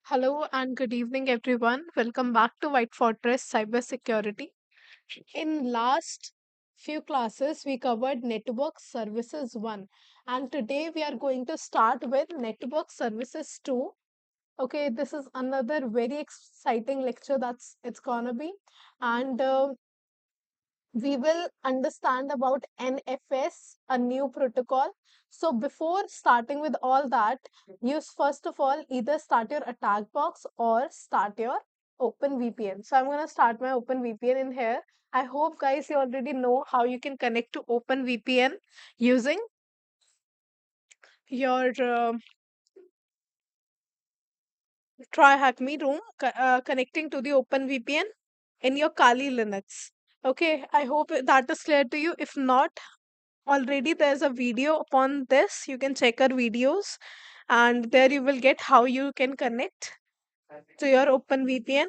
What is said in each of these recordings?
Hello and good evening, everyone. Welcome back to White Fortress Cybersecurity. In last few classes, we covered Network Services 1, and today we are going to start with Network Services 2. Okay, this is another very exciting lecture that's it's gonna be, and we will understand about NFS, a new protocol. So before starting with all that, you first of all either start your attack box or start your Open VPN. So I'm going to start my Open VPN in here. I hope guys you already know how you can connect to Open VPN using your try hack me room connecting to the Open VPN in your Kali Linux. Okay, I hope that is clear to you. If not, already there's a video upon this. You can check our videos, and there you will get how you can connect to your Open VPN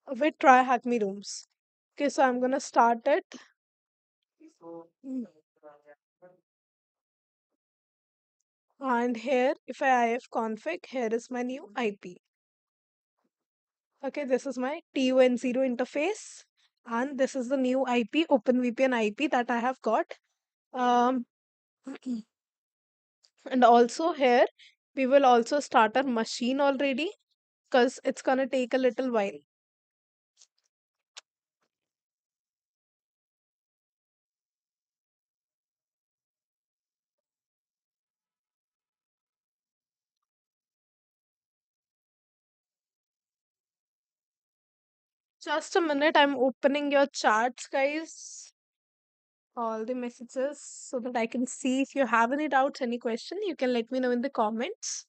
with Try Hack Me Rooms. Okay, so I'm gonna start it. Mm. And here, if I if config, here is my new IP. Okay, this is my TUN0 interface, and this is the new IP, OpenVPN IP that I have got. Um, and also here, we will also start our machine already because it's gonna take a little while. Just a minute, I'm opening your charts, guys. All the messages so that I can see if you have any doubts, any question, you can let me know in the comments.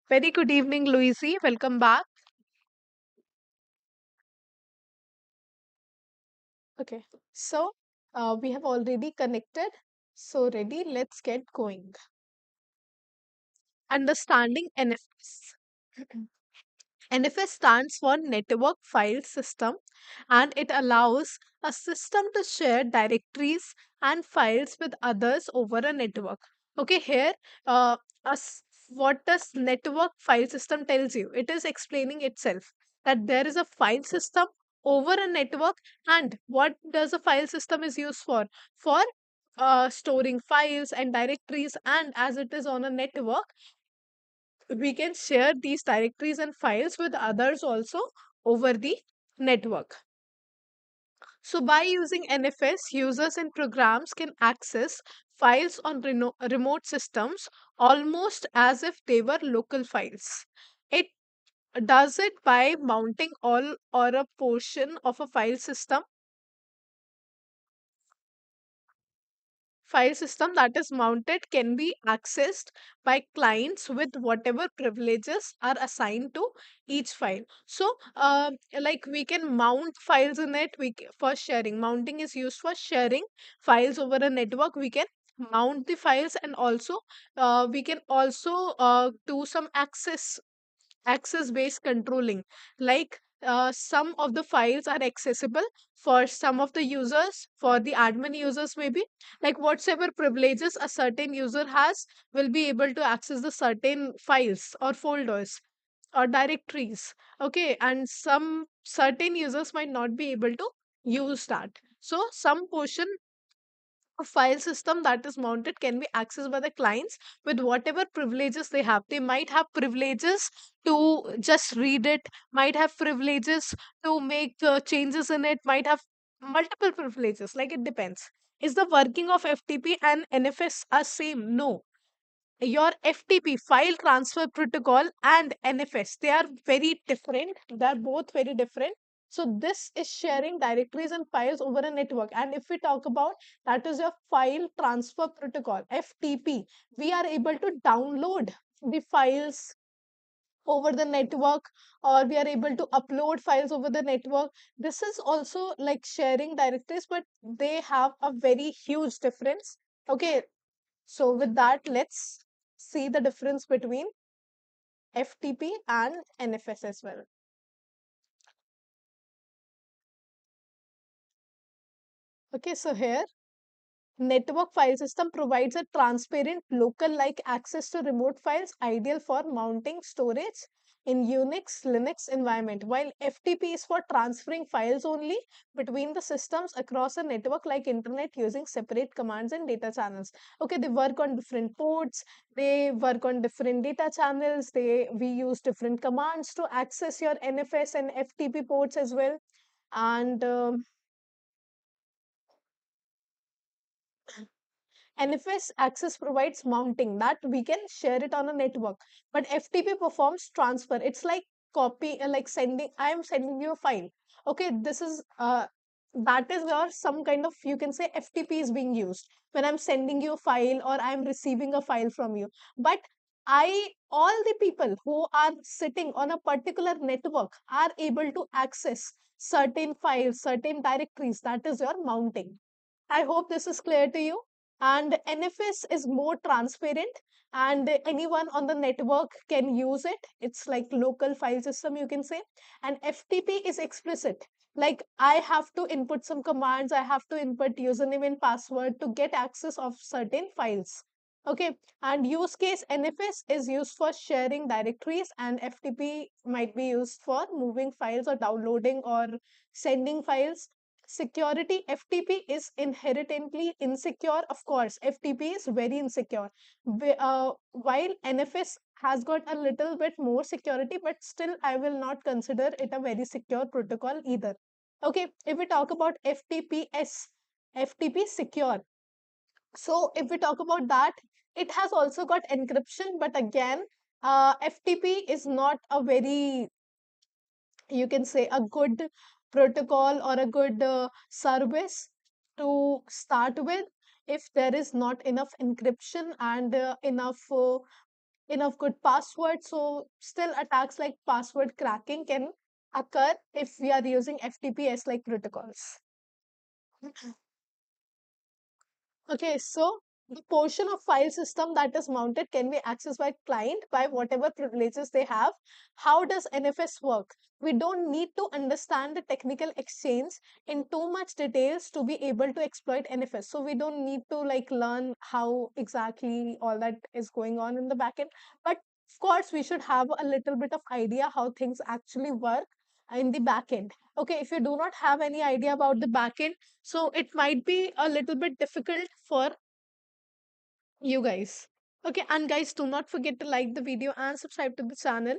Very good evening, Louise. Welcome back. Okay, so we have already connected. So ready, let's get going. Understanding NFS. NFS stands for Network File System, and it allows a system to share directories and files with others over a network. Okay, here, uh, what does network file system tells you? It is explaining itself that there is a file system over a network, and what does a file system is used for? For storing files and directories, and as it is on a network, we can share these directories and files with others also over the network. So by using NFS, users and programs can access files on remote systems almost as if they were local files. It does it by mounting all or a portion of a file system that is mounted can be accessed by clients with whatever privileges are assigned to each file. So like we can mount files in it for sharing. Mounting is used for sharing files over a network. We can mount the files, and also we can also do some access based controlling, like some of the files are accessible for some of the users, for the admin users maybe, like whatever privileges a certain user has will be able to access the certain files or folders or directories. Okay, and some certain users might not be able to use that. So some portion a file system that is mounted can be accessed by the clients with whatever privileges they have. They might have privileges to just read it, might have privileges to make changes in it, might have multiple privileges. Like it depends. Is the working of FTP and NFS are same? No, your FTP, file transfer protocol, and NFS, they are very different. They are both very different. So this is sharing directories and files over a network. And if we talk about that is your file transfer protocol, FTP, we are able to download the files over the network, or we are able to upload files over the network. This is also like sharing directories, but they have a very huge difference. Okay, so with that, let's see the difference between FTP and NFS as well. Okay, so here network file system provides a transparent local-like access to remote files, ideal for mounting storage in Unix, Linux environment, while FTP is for transferring files only between the systems across a network like internet using separate commands and data channels. Okay, they work on different ports, they work on different data channels, we use different commands to access your NFS and FTP ports as well. And NFS access provides mounting that we can share it on a network, but FTP performs transfer. It's like like sending. I am sending you a file. Okay, this is that is where some kind of, you can say, FTP is being used when I'm sending you a file or I'm receiving a file from you. But all the people who are sitting on a particular network are able to access certain files, certain directories. That is your mounting. I hope this is clear to you. And NFS is more transparent and anyone on the network can use it. It's like local file system, you can say. And FTP is explicit. Like I have to input some commands, I have to input username and password to get access of certain files. Okay, and use case NFS is used for sharing directories and FTP might be used for moving files or downloading or sending files. Security, FTP is inherently insecure. Of course, FTP is very insecure. While NFS has got a little bit more security, but still, I will not consider it a very secure protocol either. Okay, if we talk about FTPS, FTP secure. So, if we talk about that, it has also got encryption, but again, FTP is not a very, you can say, a good protocol or a good service to start with if there is not enough encryption and enough good password. So still attacks like password cracking can occur if we are using FTPS like protocols. Okay, so the portion of file system that is mounted can be accessed by client by whatever privileges they have. How does NFS work? We don't need to understand the technical exchange in too much details to be able to exploit NFS. So we don't need to like learn how exactly all that is going on in the backend. But of course, we should have a little bit of idea how things actually work in the backend. Okay, if you do not have any idea about the backend, so it might be a little bit difficult for you guys. Okay, and guys, do not forget to like the video and subscribe to the channel.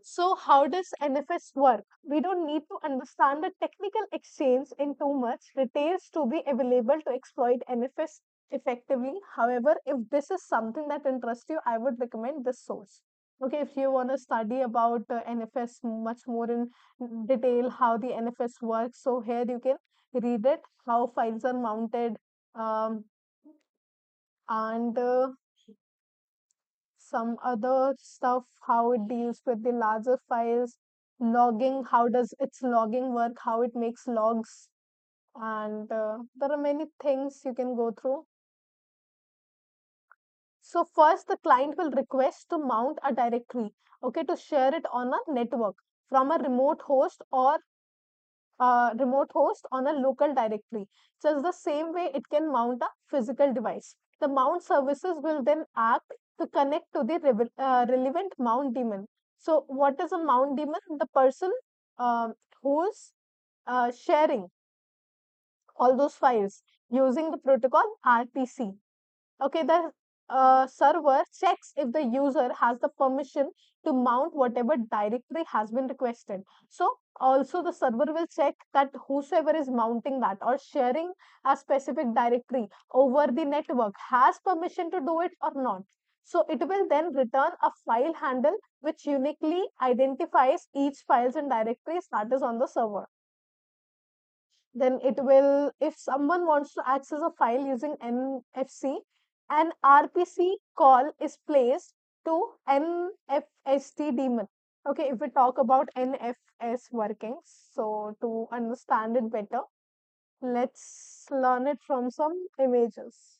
So, how does NFS work? We don't need to understand the technical exchange in too much details to be available to exploit NFS effectively. However, if this is something that interests you, I would recommend this source. Okay, if you want to study about NFS much more in detail, how the NFS works, so here you can read it, how files are mounted, um, and some other stuff, how it deals with the larger files, logging, how does its logging work, how it makes logs, and there are many things you can go through. So first, the client will request to mount a directory, okay, to share it on a network from a remote host on a local directory. Just the same way it can mount a physical device. The mount services will then act to connect to the relevant mount daemon. So, what is a mount daemon? The person who's sharing all those files using the protocol RPC. Okay, the server checks if the user has the permission to mount whatever directory has been requested. So also the server will check that whosoever is mounting that or sharing a specific directory over the network has permission to do it or not. So it will then return a file handle which uniquely identifies each files and directories that is on the server. Then it will, if someone wants to access a file using NFC, an RPC call is placed to NFST daemon. Okay, if we talk about NFS workings, so to understand it better, let's learn it from some images.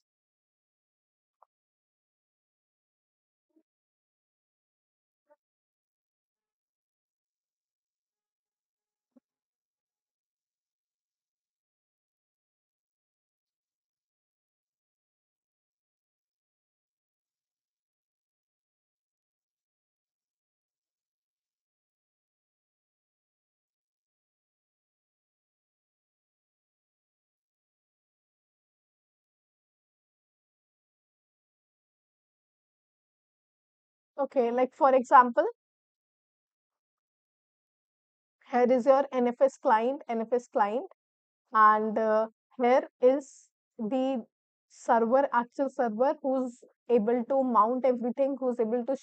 Okay, like for example, here is your NFS client, and here is the actual server who's able to mount everything, who's able to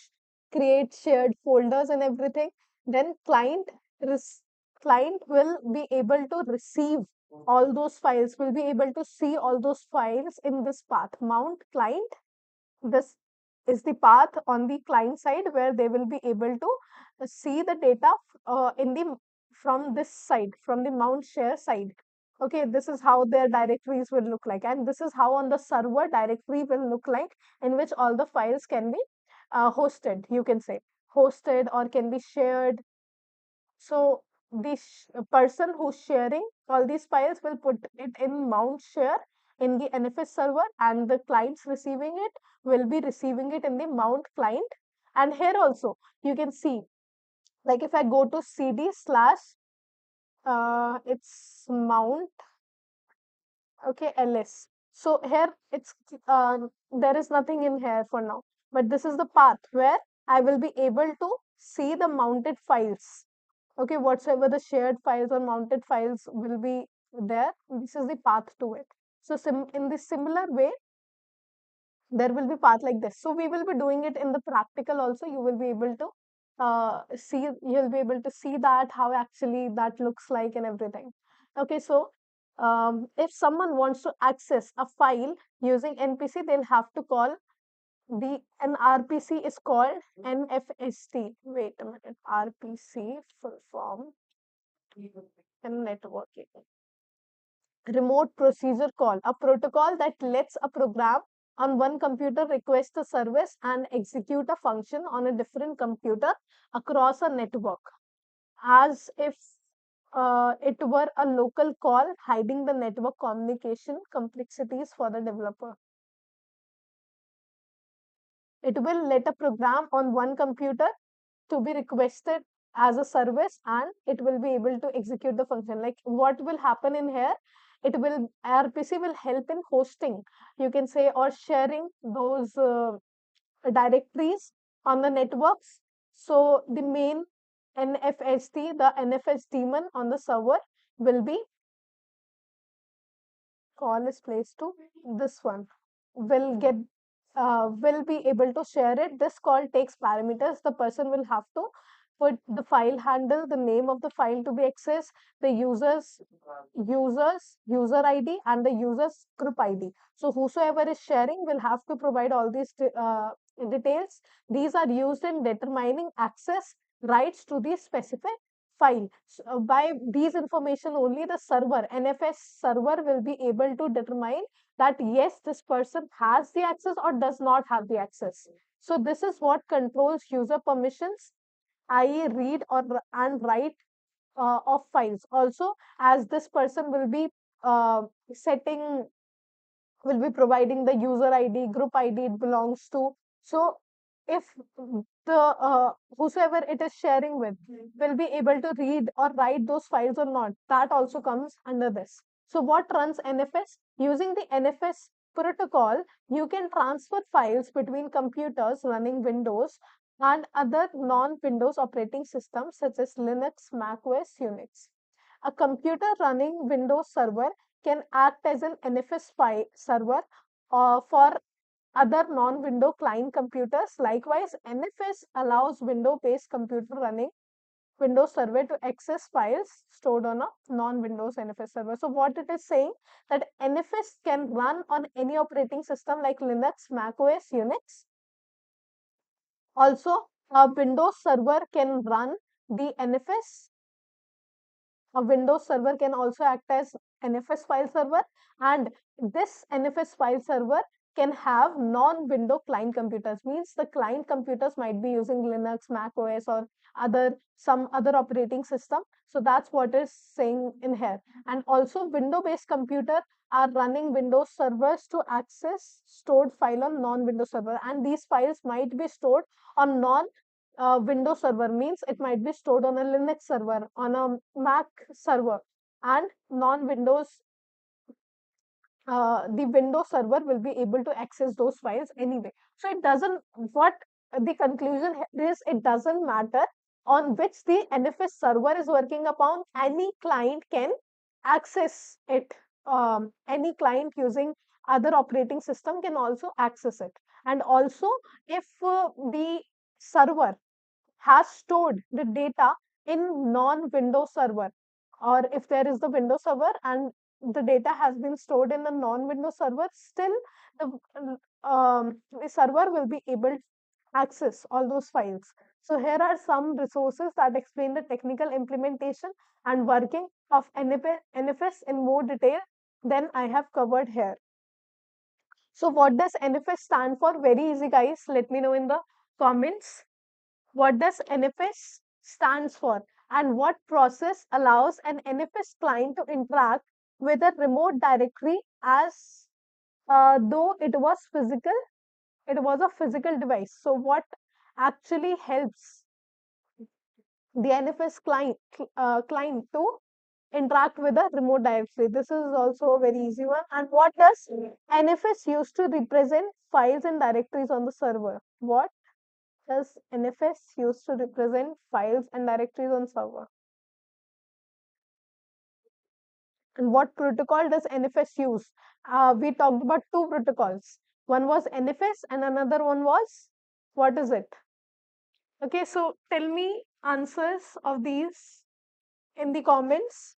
create shared folders and everything. Then res- client will be able to receive all those files, will be able to see all those files in this path. Mount client, this is the path on the client side where they will be able to see the data in the from this side, from the mount share side. Okay, this is how their directories will look like, and this is how on the server directory will look like, in which all the files can be hosted, you can say, hosted or can be shared. So the person who's sharing all these files will put it in mount share in the NFS server, and the clients receiving it will be receiving it in the mount client. And here also you can see, like if I go to cd slash it's mount, okay, ls. So here it's there is nothing in here for now, but this is the path where I will be able to see the mounted files. Okay, whatsoever the shared files or mounted files will be there, this is the path to it. So in this similar way, there will be path like this. So we will be doing it in the practical also. You will be able to you'll be able to see that how actually that looks like and everything. Okay, so if someone wants to access a file using npc, they'll have to call the an RPC is called NFST. Wait a minute, RPC full form and networking. Remote procedure call, a protocol that lets a program on one computer request a service and execute a function on a different computer across a network, as if it were a local call, hiding the network communication complexities for the developer. It will let a program on one computer to be requested as a service, and it will be able to execute the function. Like what will happen in here, it will rpc will help in hosting, you can say, or sharing those directories on the networks. So the main nfst, the nfs daemon on the server, will be call is placed to this one, will get will be able to share it. This call takes parameters. The person will have to put the file handle, the name of the file to be accessed, the user ID, and the user's group ID. So whosoever is sharing will have to provide all these details. These are used in determining access rights to the specific file. So by these information only, the server, NFS server, will be able to determine that yes, this person has the access or does not have the access. So this is what controls user permissions, i.e. read or and write of files. Also, as this person will be setting, will be providing the user ID, group ID it belongs to. So if the whosoever it is sharing with will be able to read or write those files or not, that also comes under this. So what runs NFS? Using the NFS protocol, you can transfer files between computers running Windows and other non-Windows operating systems such as Linux, Mac OS, Unix. A computer running Windows Server can act as an NFS server for other non-window client computers. Likewise, NFS allows window-based computer running Windows Server to access files stored on a non-Windows NFS server. So what it is saying, that NFS can run on any operating system like Linux, Mac OS, Unix. Also, a Windows Server can run the NFS. A Windows server can also act as NFS file server, and this NFS file server can have non-window client computers. Means the client computers might be using Linux, Mac OS, or some other operating system. So that's what is saying in here. And also window-based computer are running Windows servers to access stored file on non-Windows server, and these files might be stored on non Windows server, means it might be stored on a Linux server, on a Mac server, and non-Windows, the Windows server will be able to access those files anyway. So it doesn't, what the conclusion here is it doesn't matter on which the NFS server is working upon, any client can access it. Any client using other operating system can also access it. And also, if the server has stored the data in non-Windows server, or if there is the Windows server and the data has been stored in the non-Windows server, still the server will be able to access all those files. So here are some resources that explain the technical implementation and working of NFS in more detail than I have covered here. So what does NFS stand for? Very easy, guys. Let me know in the comments. What does NFS stands for, and what process allows an NFS client to interact with a remote directory as though it was a physical device. So what actually helps the NFS client to interact with a remote directory? This is also a very easy one. And what does NFS use to represent files and directories on the server? What does NFS use to represent files and directories on server? And what protocol does NFS use? We talked about two protocols. One was NFS and another one was, what is it? Okay, so tell me answers of these in the comments.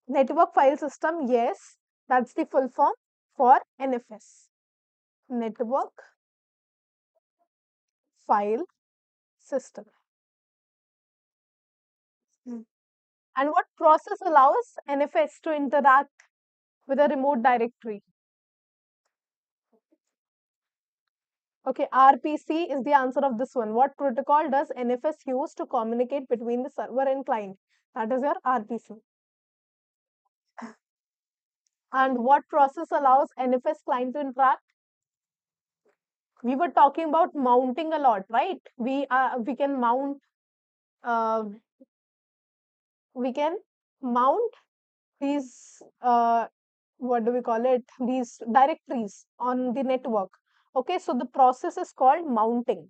Network file system, yes, that's the full form for NFS. Network file system. Mm. And what process allows NFS to interact with a remote directory? Okay, RPC is the answer of this one. What protocol does NFS use to communicate between the server and client? That is your RPC. And what process allows NFS client to interact? We were talking about mounting a lot, right? We can mount uh, we can mount these what do we call it? These directories on the network. Okay, so the process is called mounting.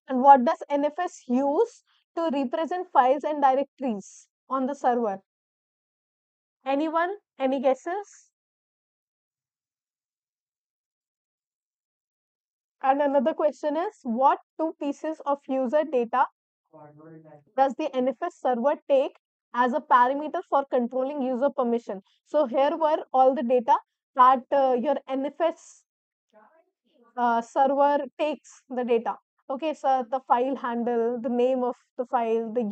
And what does NFS use to represent files and directories on the server? Anyone? Any guesses? And another question is, what two pieces of user data does the NFS server take as a parameter for controlling user permission? So here were all the data that your NFS server takes the data. Okay, so the file handle, the name of the file, the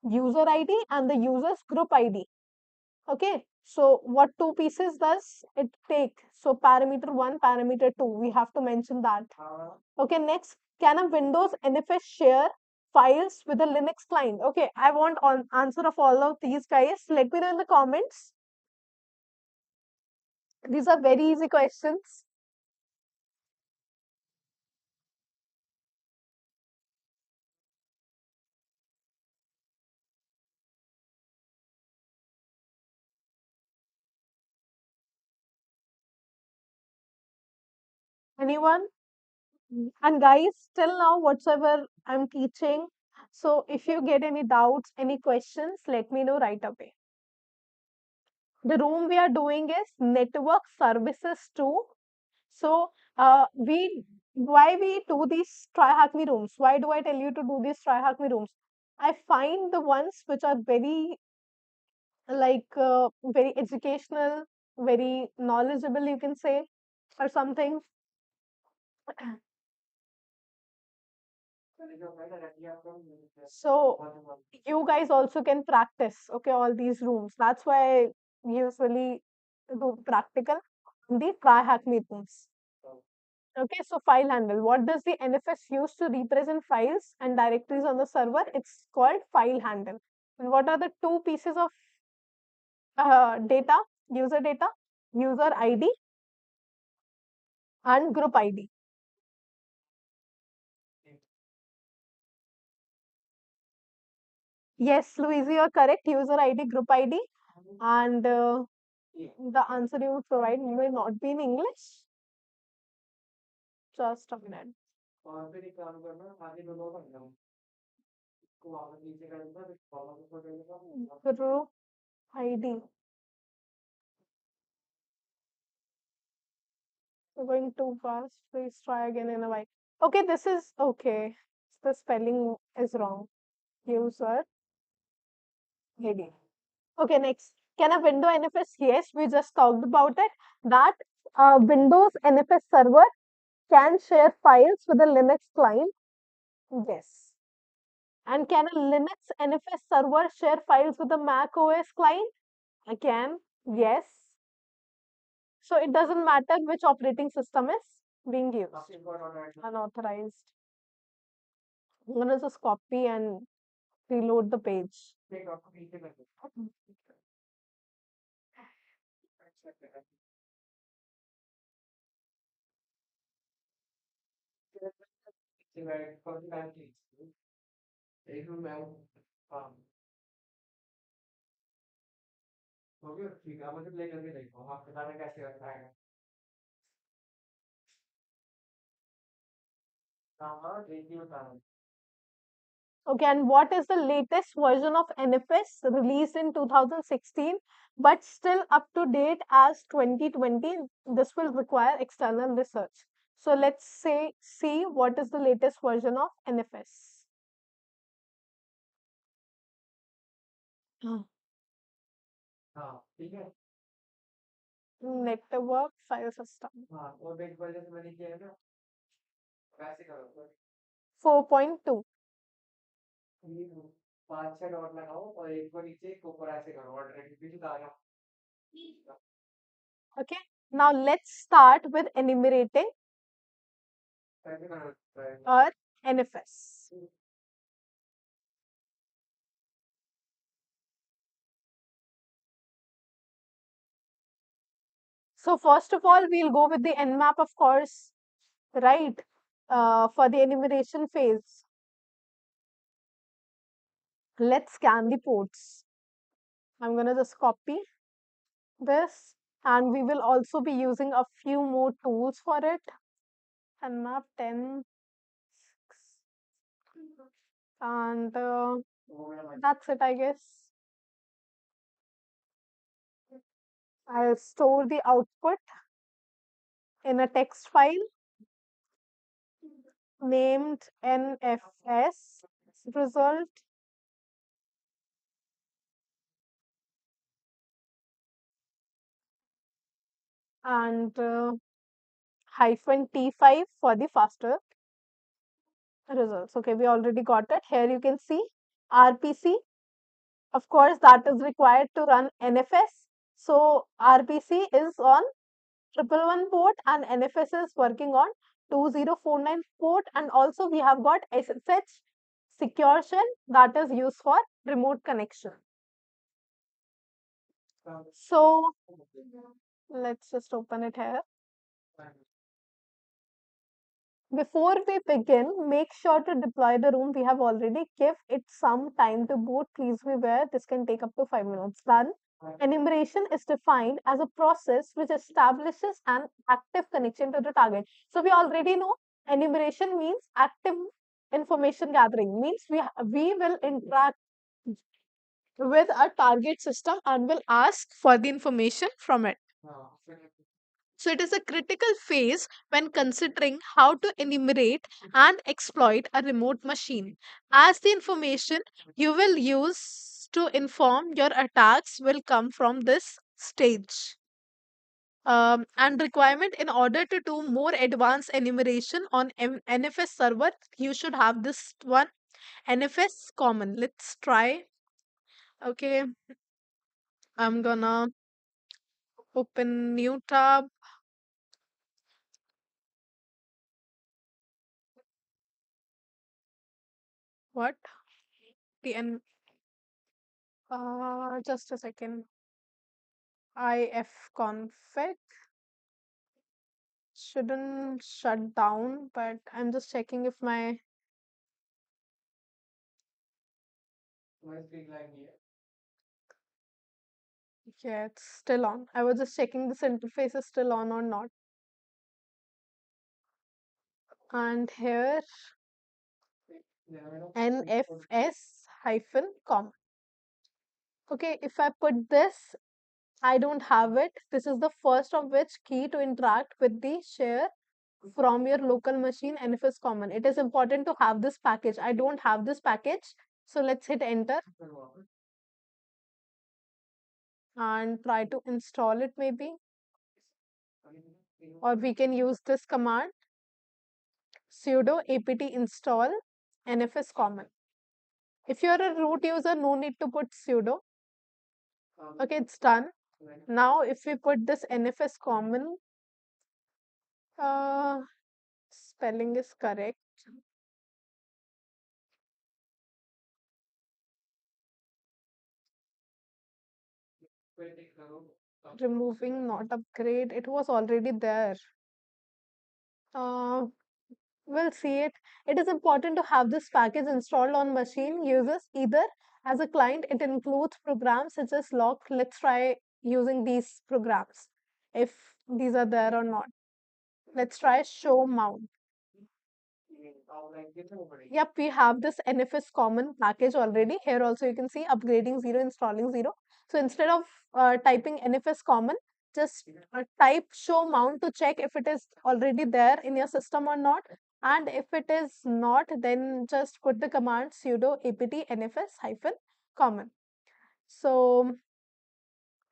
user ID and the user's group ID. Okay, so what two pieces does it take? So parameter 1, parameter 2, we have to mention that. Okay, next, can a Windows NFS share files with a Linux client? Okay, I want answer of all of these, guys. Let me know in the comments. These are very easy questions. Anyone? And guys, till now, whatsoever I'm teaching, so if you get any doubts, any questions, let me know right away. The room we are doing is network services too. So why we do these try hack me rooms? Why do I tell you to do these try hack me rooms? I find the ones which are very very educational, very knowledgeable, you can say, or something. So you guys also can practice, okay, all these rooms. That's why I usually do practical in the try hack me rooms. Okay, so file handle. What does the NFS use to represent files and directories on the server? It's called file handle. And what are the two pieces of data? User ID and group ID. Yes, Louise, you are correct. User ID, group ID. And The answer you would provide may not be in English. Just a minute. Group ID. We're going too fast. Please try again in a while. Okay, this is okay. The spelling is wrong. User ID. Okay, next. Can a window NFS? Yes, we just talked about it. That Windows NFS server can share files with a Linux client. Yes. And can a Linux NFS server share files with a Mac OS client? Again, yes. So it doesn't matter which operating system is being used. Unauthorized. I'm gonna just copy and reload the page. Okay, and what is the latest version of NFS released in 2016 but still up to date as 2020? This will require external research. So let's see what is the latest version of NFS. Network file system 4.2. Okay, now let's start with enumerating or NFS. So first of all, we'll go with the Nmap, of course, right? For the enumeration phase. Let's scan the ports. I'm gonna just copy this, and we will also be using a few more tools for it. Nmap 10, and that's it, I guess. I'll store the output in a text file named NFS result, and hyphen T5 for the faster results. Okay, we already got it. Here you can see RPC. Of course, that is required to run NFS. So RPC is on 111 port and NFS is working on 2049 port, and also we have got SSH secure shell that is used for remote connection. So let's just open it here. Before we begin, make sure to deploy the room. We have already give it some time to boot. Please be aware this can take up to 5 minutes. Done. Enumeration is defined as a process which establishes an active connection to the target. So we already know enumeration means active information gathering. Means we will interact with a target system and will ask for the information from it. So it is a critical phase when considering how to enumerate and exploit a remote machine, as the information you will use to inform your attacks will come from this stage. And requirement in order to do more advanced enumeration on NFS server, you should have this one, NFS common. Let's try. Okay, I'm gonna open new tab. What? The N just a second. ifconfig shouldn't shut down, but I'm just checking if my Yeah, it's still on. I was just checking this interface is still on or not. And here NFS hyphen com. Okay, if I put this, I don't have it. This is the first of which key to interact with the share from your local machine NFS common. It is important to have this package. I don't have this package. So let's hit enter and try to install it maybe. Or we can use this command sudo apt install NFS common. If you're a root user, no need to put sudo. Okay, it's done. Now, if we put this NFS common, uh, spelling is correct. Removing not upgrade. It was already there. Uh, we'll see it. It is important to have this package installed on machine users either as a client. It includes programs such as log. Let's try using these programs if these are there or not. Let's try show mount. Yep, we have this NFS common package already. Here also you can see upgrading 0, installing 0. So instead of typing NFS common, just type show mount to check if it is already there in your system or not. And if it is not, then just put the command sudo apt nfs hyphen common. So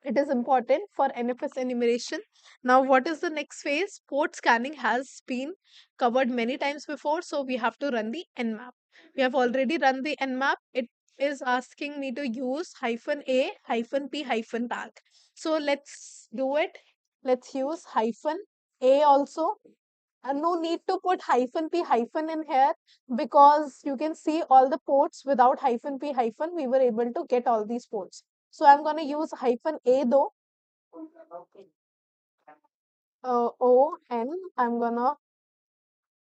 it is important for NFS enumeration. Now, what is the next phase? Port scanning has been covered many times before, so we have to run the nmap. We have already run the nmap. It is asking me to use hyphen a hyphen p hyphen tag. So let's do it. Let's use hyphen a also. No need to put hyphen p hyphen in here because you can see all the ports without hyphen p hyphen. We were able to get all these ports. So I'm going to use hyphen a though. O N. I'm gonna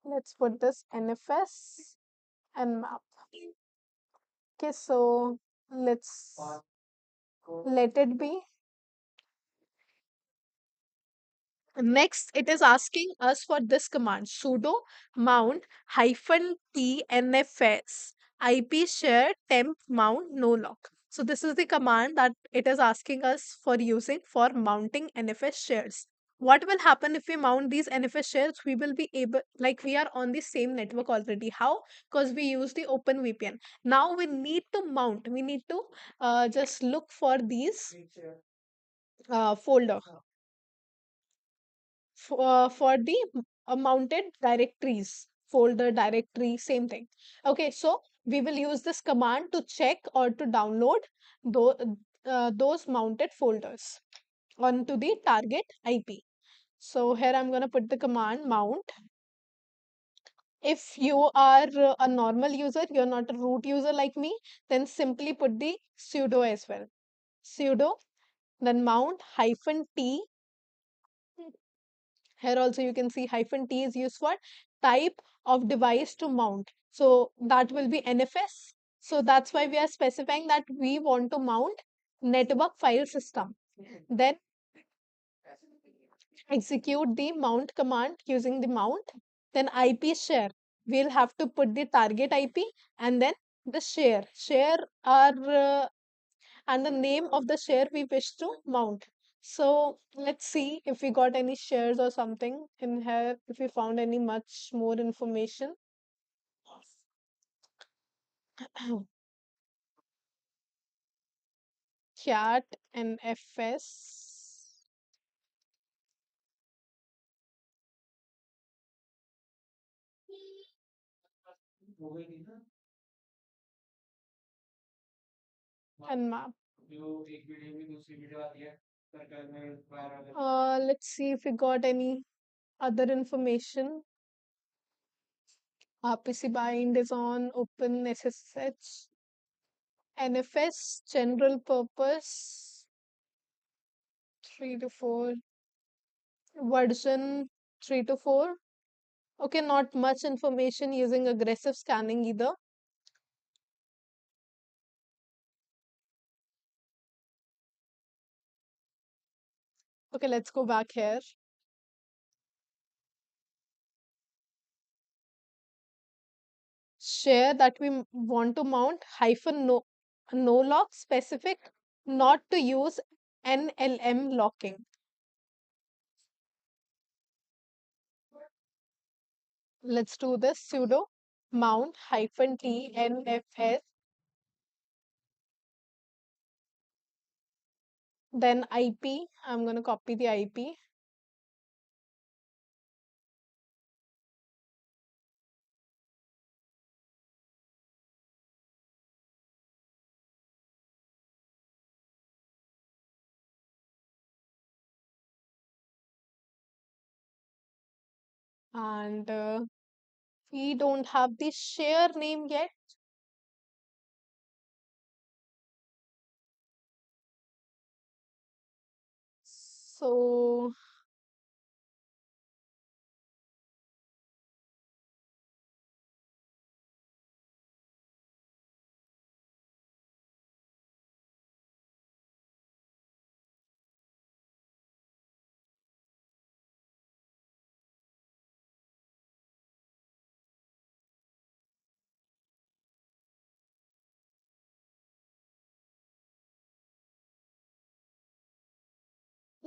let's put this NFS and map. Okay, so let's let it be. Next, it is asking us for this command sudo mount hyphen t nfs IP share temp mount no lock. So this is the command that it is asking us for using for mounting NFS shares. What will happen if we mount these NFS shares? We will be able, like we are on the same network already. How? Because we use the Open VPN. Now we need to mount. We need to just look for these folder for the mounted directories, folder directory, same thing. Okay, so we will use this command to check or to download those mounted folders onto the target IP. So here I'm going to put the command mount. If you are a normal user, you're not a root user like me, then simply put the sudo as well. Sudo, then mount hyphen t. Here also you can see hyphen T is used for type of device to mount. So that will be NFS. So that's why we are specifying that we want to mount network file system. Then execute the mount command using the mount. Then IP share. We'll have to put the target IP and then the share. Share are and the name of the share we wish to mount. So let's see if we got any shares or something in here, if we found any much more information. Cat NFS and map. Let's see if we got any other information. RPC bind is on open SSH. NFS general purpose 3 to 4 version 3 to 4. Okay, not much information using aggressive scanning either. Okay, let's go back here. Share that we want to mount hyphen no lock specific, not to use NLM locking. Let's do this sudo mount hyphen t NFS, then IP. I'm going to copy the IP. And we don't have the share name yet. So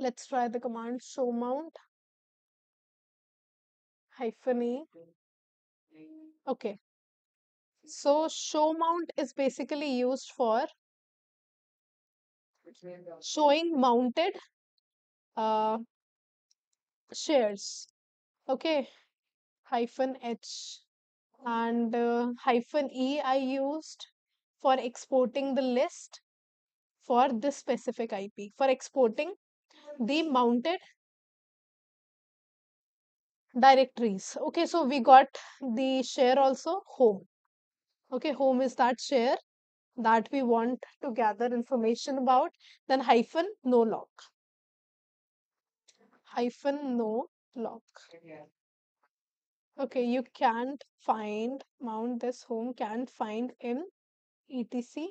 let's try the command show mount hyphen e. Okay, so show mount is basically used for showing mounted uh, shares. Okay, hyphen h, and hyphen e I used for exporting the list for this specific IP, for exporting the mounted directories. Okay, so we got the share also home. Okay, home is that share that we want to gather information about. Then hyphen no lock, hyphen no lock. Okay, you can't find mount this home, can't find in etc.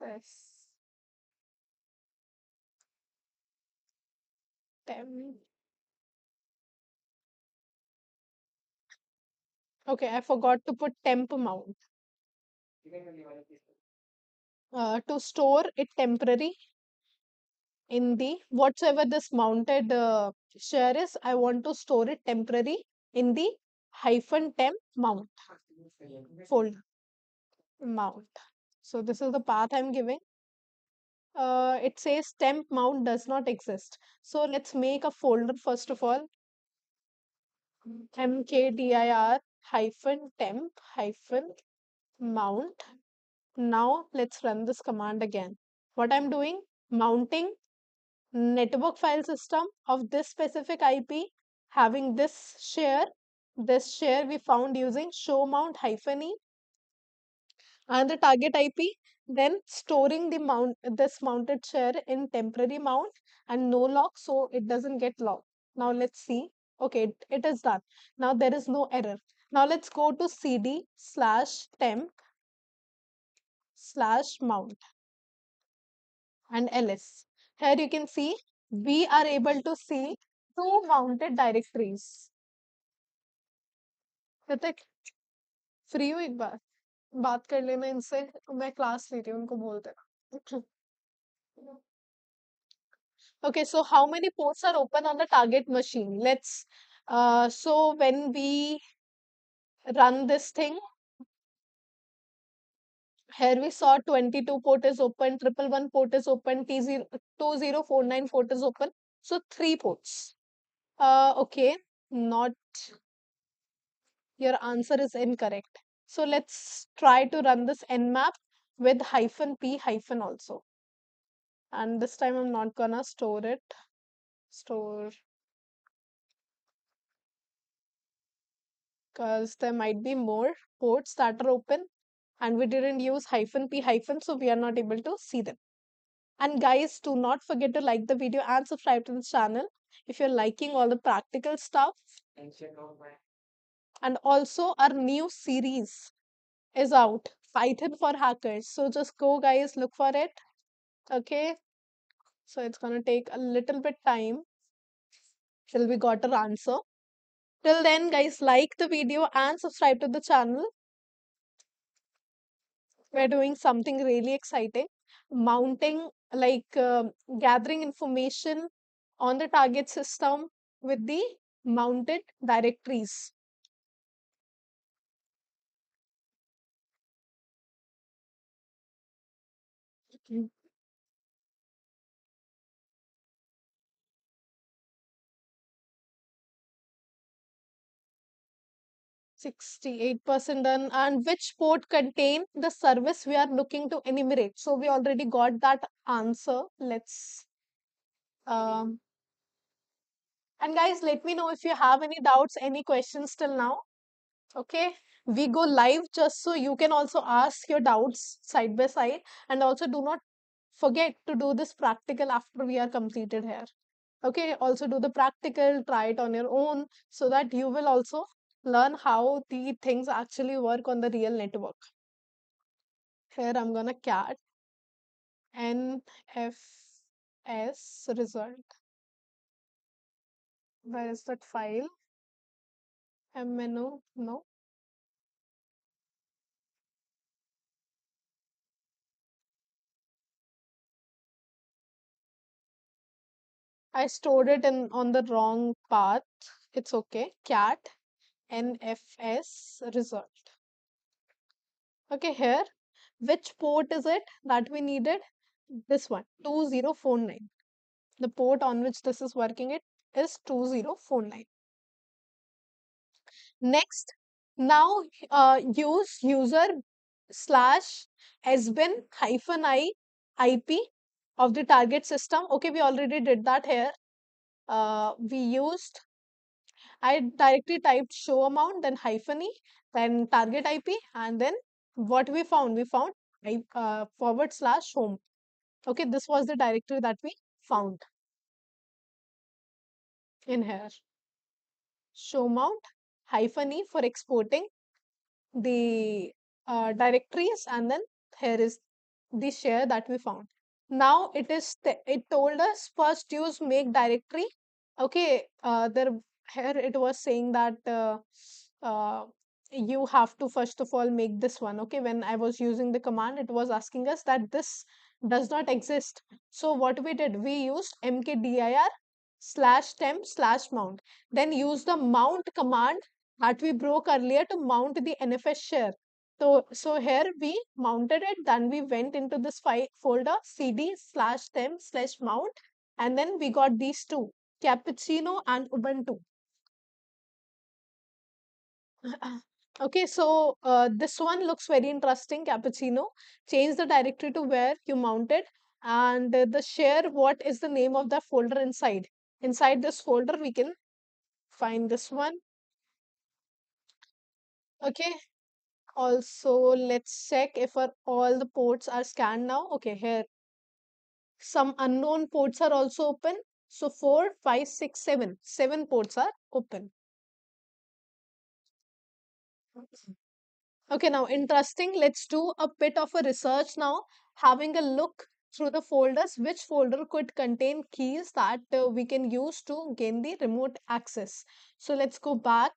Yes. Temp. Okay, I forgot to put temp mount. To store it temporary in the whatsoever this mounted share is, I want to store it temporary in the hyphen temp mount folder mount. So this is the path I'm giving. It says temp mount does not exist. So let's make a folder first of all. Mkdir hyphen temp hyphen mount. Now let's run this command again. What I'm doing, mounting network file system of this specific IP having this share. This share we found using show mount hyphen e and the target IP, then storing the mount this mounted share in temporary mount and no lock so it doesn't get locked. Now let's see. Okay, it is done. Now there is no error. Now let's go to cd slash temp slash mount and ls. Here you can see we are able to see two mounted directories. Ritik, free हो एक बार बात कर लेना इनसे मैं class ले रही हूँ उनको बोल देना okay so how many ports are open on the target machine let's so when we run this thing here we saw 22 port is open 111 port is open T0 2049 port is open so three ports okay not your answer is incorrect so let's try to run this nmap with hyphen p hyphen also and this time I'm not gonna store it store because there might be more ports that are open and we didn't use hyphen p hyphen so we are not able to see them. And guys, do not forget to like the video and subscribe to the channel if you're liking all the practical stuff. And also our new series is out, Python for Hackers. So just go guys, look for it. Okay. So it's gonna take a little bit time till we got our answer. Till then, guys, like the video and subscribe to the channel. We're doing something really exciting, mounting, gathering information on the target system with the mounted directories. Mm. 68% done. And which port contain the service we are looking to enumerate? So we already got that answer. Let's um, and guys, let me know if you have any doubts, any questions till now. Okay, we go live just so you can also ask your doubts side by side, and also do not forget to do this practical after we are completed here. Okay, also do the practical, try it on your own so that you will also learn how the things actually work on the real network. Here I'm gonna cat NFS result. Where is that file? MNO? No. I stored it in on the wrong path. It's okay. Cat NFS result. Okay, here, which port is it that we needed? This one, 2049. The port on which this is working it is 2049. Next, now use user slash sbin hyphen I IP of the target system. Okay, we already did that here. We used I directly typed show amount, then hyphen e, then target IP, and then what we found? We found forward slash home. Okay, this was the directory that we found in here. Show mount hyphen e for exporting the directories, and then here is the share that we found. Now it told us first use make directory. Okay, there here it was saying that uh, you have to first of all make this one. Okay, when I was using the command, it was asking us that this does not exist. So what we did, we used mkdir slash temp slash mount, then use the mount command that we broke earlier to mount the NFS share. So here we mounted it, then we went into this file folder cd slash temp slash mount, and then we got these two, Cappuccino and Ubuntu. Okay, so this one looks very interesting, Cappuccino. Change the directory to where you mounted, and the share, what is the name of the folder inside? Inside this folder, we can find this one. Okay, also let's check if all the ports are scanned now. Okay, here some unknown ports are also open. So 4, 5, 6, 7. 7 ports are open. Okay, now interesting. Let's do a bit of a research now, having a look through the folders. Which folder could contain keys that we can use to gain the remote access? So let's go back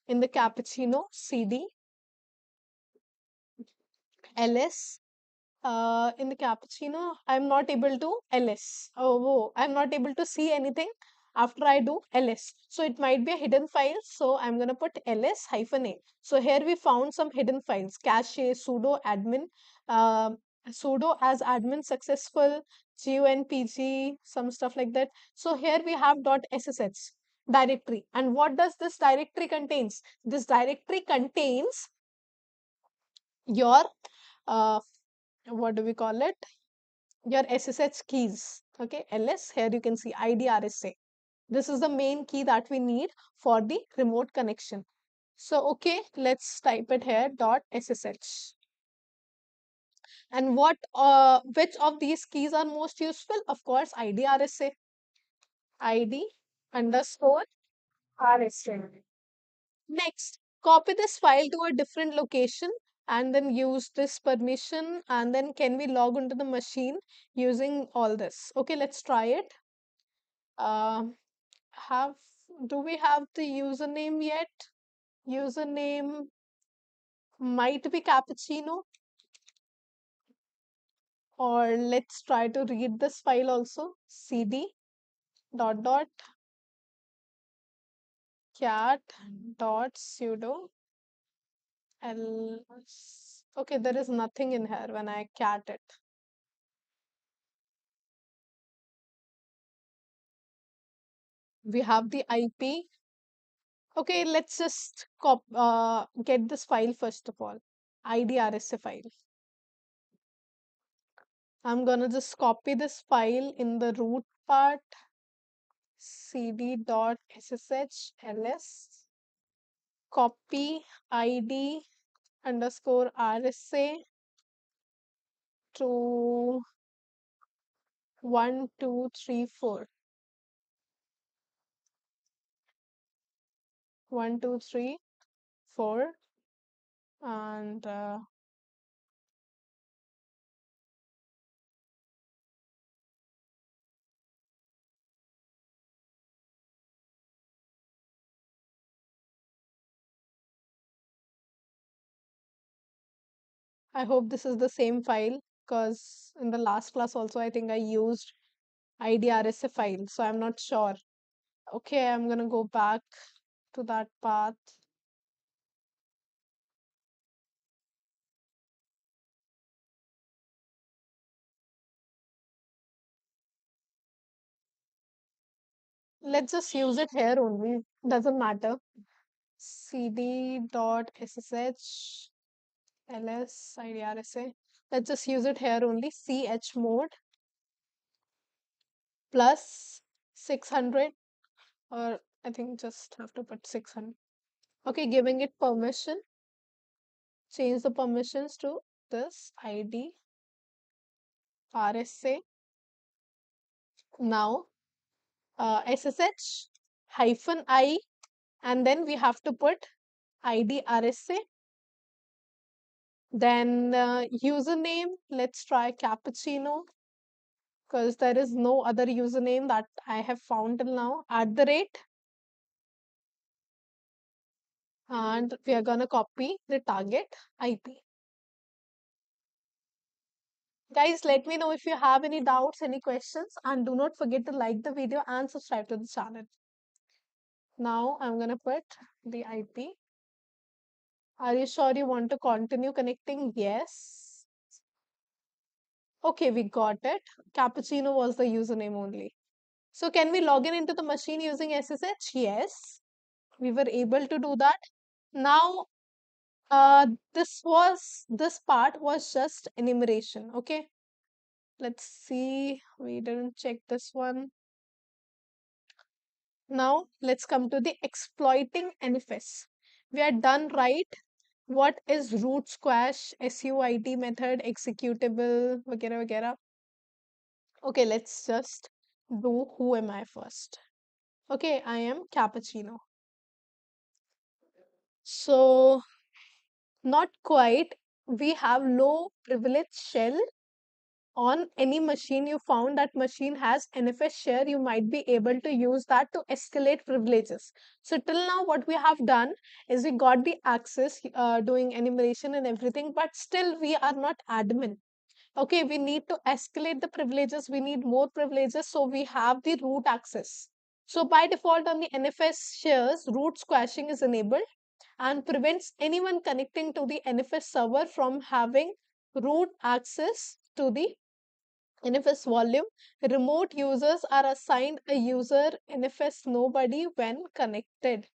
in the Cappuccino CD, LS. In the cappuccino, I'm not able to ls. Oh, I'm not able to see anything after I do ls. So it might be a hidden file. So I'm going to put ls hyphen a. So here we found some hidden files, cache, sudo admin, uh, sudo as admin successful, gunpg, some stuff like that. So here we have .ssh directory. And what does this directory contains? This directory contains your what do we call it, your SSH keys. Okay, ls, here you can see ID RSA. This is the main key that we need for the remote connection. So okay, let's type it here .ssh. And which of these keys are most useful? Of course, ID RSA. ID underscore RSA. Next, copy this file to a different location and then use this permission, and then can we log into the machine using all this? Okay, let's try it. Uh, have do we have the username yet? Username might be cappuccino, or let's try to read this file also. Cd dot dot cat dot sudo ls. Okay, there is nothing in here when I cat it. We have the IP. Okay, let's just get this file first of all. IDRSA file. I'm gonna just copy this file in the root part. cd.ssh ls. Copy ID underscore RSA to 1234. 1234, and I hope this is the same file, because in the last class also I think I used IDRSA file, so I'm not sure. Okay, I'm gonna go back to that path. Let's just use it here only. Doesn't matter. cd.ssh ls IDRSA. Let's just use it here only. chmod plus 600, or I think just have to put 600. Okay, giving it permission. Change the permissions to this ID RSA. Now SSH hyphen I, and then we have to put ID RSA. Then username, let's try cappuccino, because there is no other username that I have found till now. @ and we are gonna copy the target IP. Guys, let me know if you have any doubts, any questions, and do not forget to like the video and subscribe to the channel. Now I'm gonna put the IP. Are you sure you want to continue connecting? Yes. Okay, we got it. Cappuccino was the username only. So can we log in into the machine using SSH? Yes, we were able to do that. Now, this part was just enumeration. Okay, let's see. We didn't check this one. Now let's come to the exploiting NFS. We are done, right? What is root squash, SUID method, executable, वगैरह वगैरह. Okay, let's just do who am I first. Okay, I am cappuccino. So not quite. We have low privilege shell on any machine you found that machine has NFS share, you might be able to use that to escalate privileges. So till now what we have done is we got the access doing enumeration and everything, but still we are not admin. Okay, we need to escalate the privileges, we need more privileges, so we have the root access. So by default on the NFS shares, root squashing is enabled and prevents anyone connecting to the NFS server from having root access to the NFS volume. Remote users are assigned a user NFS nobody when connected.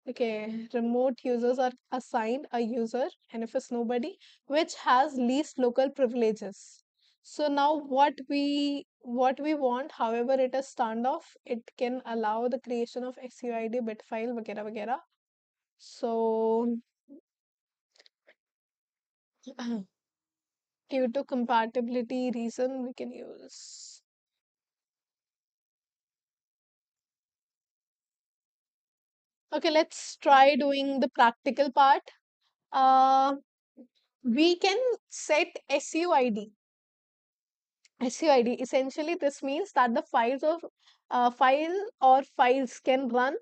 Okay, remote users are assigned a user NFS nobody which has least local privileges. So now what we want, however it is standoff, it can allow the creation of SUID bit file, वगैरह वगैरह. So due to compatibility reason, we can use. Okay, let's try doing the practical part. Uh, We can set SUID. Essentially, this means that the file or files can run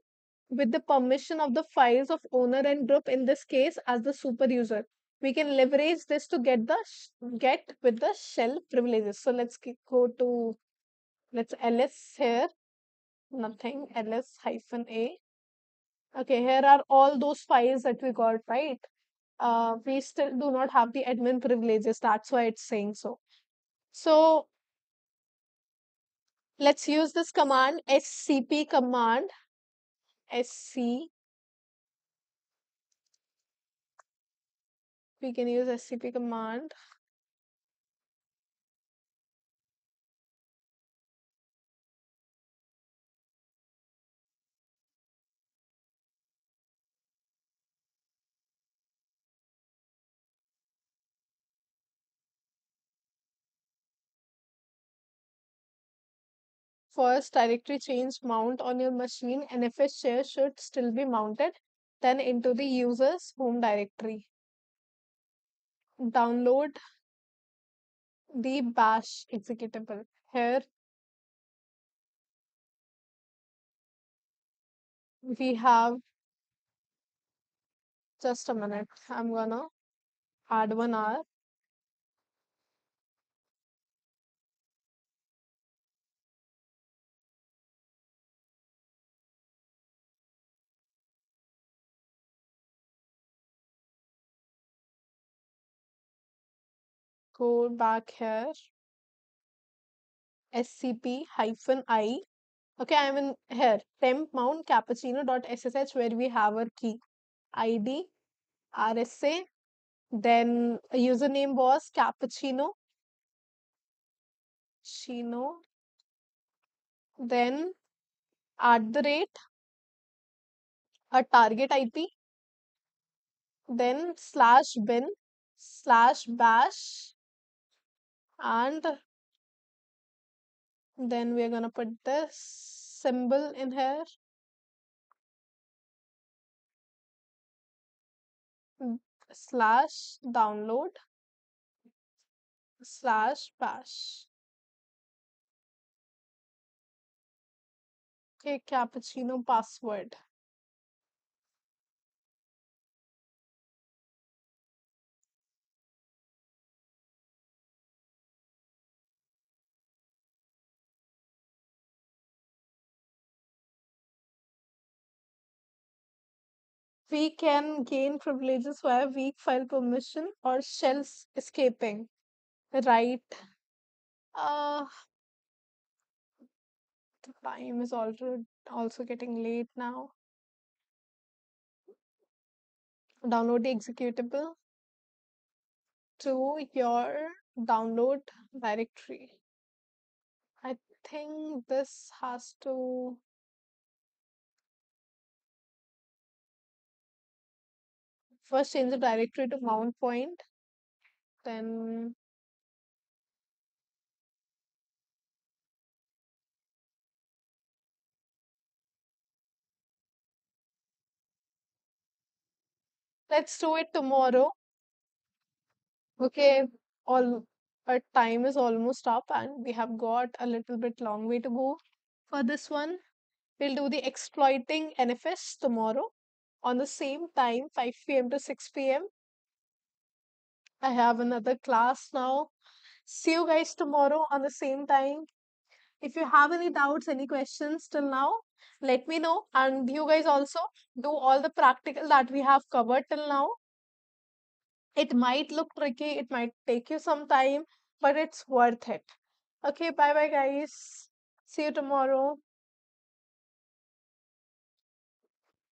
with the permission of the files of owner and group, in this case as the super user. We can leverage this to get with the shell privileges. So go to, let's ls here, nothing, ls hyphen a. Okay, here are all those files that we got, right? We still do not have the admin privileges. That's why it's saying so. So let's use this command, scp command, sc. We can use scp command. First, directory change mount on your machine. NFS share should still be mounted. Then into the user's home directory. Download the bash executable. Here we have, just a minute, I'm gonna add 1 hour. Go back here. scp hyphen I. Okay, I'm in here. Temp mount cappuccino.ssh, where we have our key. ID, RSA, then a username was cappuccino, chino, then at the rate, a target IP, then slash bin, slash bash, and then we're gonna put this symbol in here, slash download, slash bash. Okay, cappuccino password. We can gain privileges via weak file permission or shells escaping. Right. Uh, the time is also getting late now. Download the executable to your download directory. I think this has to first change the directory to mount point, then let's do it tomorrow. Okay, all our time is almost up and we have got a little bit long way to go for this one. We'll do the exploiting NFS tomorrow on the same time, 5 p.m. to 6 p.m. I have another class now. See you guys tomorrow on the same time. If you have any doubts, any questions till now, let me know. And you guys also do all the practical that we have covered till now. It might look tricky, it might take you some time, but it's worth it. Okay, bye bye, guys. See you tomorrow.